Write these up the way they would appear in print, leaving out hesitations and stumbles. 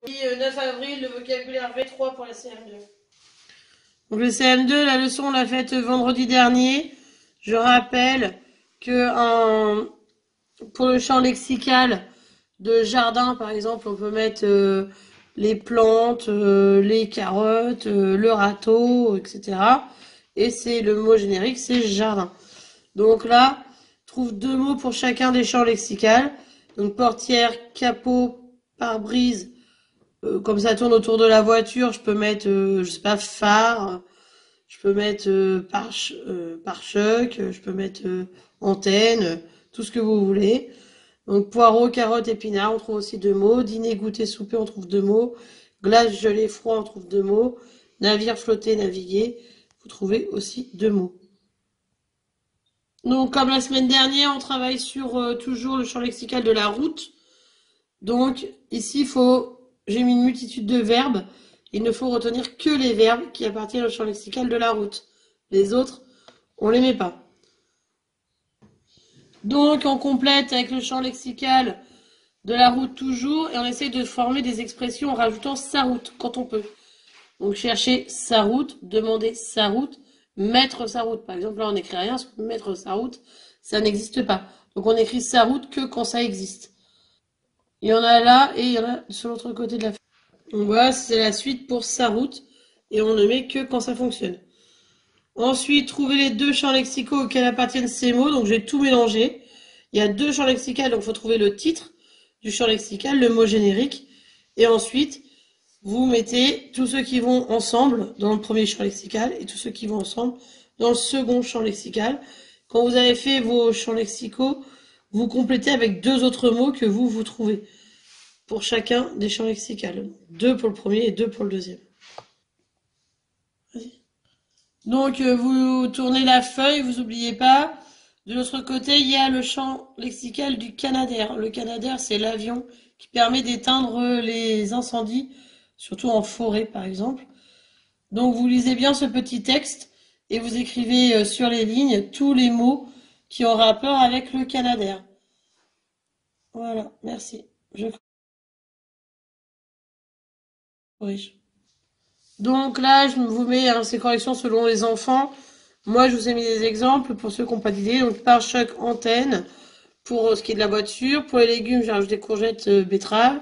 9 avril, le vocabulaire V3 pour la CM2. Donc le CM2, la leçon on l'a faite vendredi dernier. Je rappelle que pour le champ lexical de jardin, par exemple, on peut mettre les plantes, les carottes, le râteau, etc. Et c'est le mot générique, c'est jardin. Donc là, trouve 2 mots pour chacun des champs lexicales. Donc portière, capot, pare-brise. Comme ça tourne autour de la voiture, je peux mettre, je sais pas, phare. Je peux mettre pare-choc. Je peux mettre antenne. Tout ce que vous voulez. Donc poireaux, carottes, épinards, on trouve aussi 2 mots. Dîner, goûter, souper, on trouve 2 mots. Glace, gelée, froid, on trouve 2 mots. Navire, flotter, naviguer, vous trouvez aussi 2 mots. Donc, comme la semaine dernière, on travaille sur toujours le champ lexical de la route. Donc, ici, j'ai mis une multitude de verbes. Il ne faut retenir que les verbes qui appartiennent au champ lexical de la route. Les autres, on les met pas. Donc, on complète avec le champ lexical de la route toujours et on essaye de former des expressions en rajoutant sa route quand on peut. Donc, chercher sa route, demander sa route, mettre sa route. Par exemple, là, on n'écrit rien, parce que mettre sa route, ça n'existe pas. Donc, on écrit sa route que quand ça existe. Il y en a là et il y en a sur l'autre côté de la feuille. Donc, voilà, c'est la suite pour sa route et on ne met que quand ça fonctionne. Ensuite, trouver les 2 champs lexicaux auxquels appartiennent ces mots. Donc, j'ai tout mélangé. Il y a 2 champs lexicaux, donc il faut trouver le titre du champ lexical, le mot générique. Et ensuite, vous mettez tous ceux qui vont ensemble dans le premier champ lexical et tous ceux qui vont ensemble dans le second champ lexical. Quand vous avez fait vos champs lexicaux, vous complétez avec 2 autres mots que vous trouvez pour chacun des champs lexicaux. 2 pour le premier et 2 pour le deuxième. Donc, vous tournez la feuille, vous n'oubliez pas. De l'autre côté, il y a le champ lexical du Canadair. Le Canadair, c'est l'avion qui permet d'éteindre les incendies, surtout en forêt, par exemple. Donc, vous lisez bien ce petit texte et vous écrivez sur les lignes tous les mots qui ont rapport avec le Canadair. Voilà, merci. Je corrige. Donc là, je vous mets ces corrections selon les enfants. Moi, je vous ai mis des exemples pour ceux qui n'ont pas d'idée. Donc, pare-choc, antenne, pour ce qui est de la voiture. Pour les légumes, j'ai rajouté courgettes, betteraves.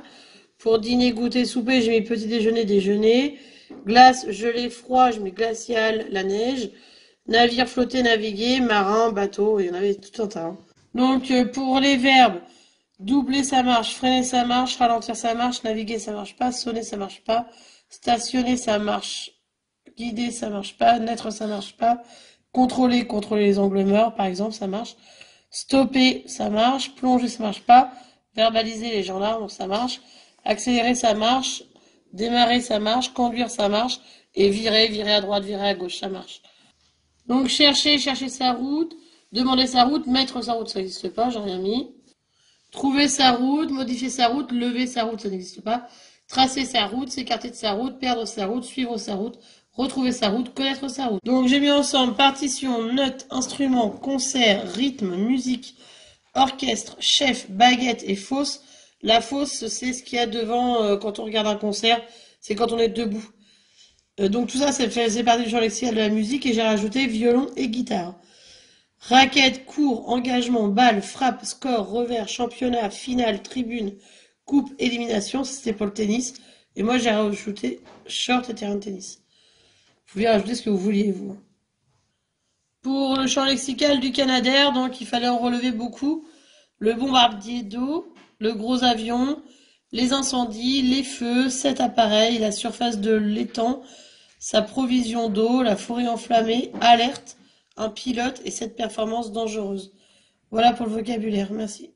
Pour dîner, goûter, souper, j'ai mis petit déjeuner, déjeuner. Glace, gelée, froid, je mets glacial, la neige. Navire, flotter, naviguer, marin, bateau, il y en avait tout un tas. Donc, pour les verbes, doubler ça marche, freiner ça marche, ralentir ça marche, naviguer ça marche pas, sonner ça marche pas, stationner ça marche, guider ça marche pas, naître ça marche pas, contrôler les angles morts par exemple ça marche, stopper ça marche, plonger ça marche pas, verbaliser les gendarmes ça marche, accélérer ça marche, démarrer ça marche, conduire ça marche, et virer à droite, virer à gauche ça marche. Donc chercher sa route, demander sa route, mettre sa route ça n'existe pas, j'ai rien mis. Trouver sa route, modifier sa route, lever sa route, ça n'existe pas. Tracer sa route, s'écarter de sa route, perdre sa route, suivre sa route, retrouver sa route, connaître sa route. Donc j'ai mis ensemble partition, notes, instruments, concert, rythme, musique, orchestre, chef, baguette et fosse. La fosse, c'est ce qu'il y a devant quand on regarde un concert, c'est quand on est debout. Donc tout ça, c'est partie du champ lexical de la musique et j'ai rajouté violon et guitare. Raquette, cours, engagement, balle, frappe, score, revers, championnat, finale, tribune, coupe, élimination, c'était pour le tennis. Et moi j'ai rajouté short et terrain de tennis. Vous pouvez rajouter ce que vous vouliez, vous. Pour le champ lexical du Canadair, donc il fallait en relever beaucoup. Le bombardier d'eau, le gros avion, les incendies, les feux, cet appareil, la surface de l'étang, sa provision d'eau, la forêt enflammée, alerte, un pilote et cette performance dangereuse. Voilà pour le vocabulaire. Merci.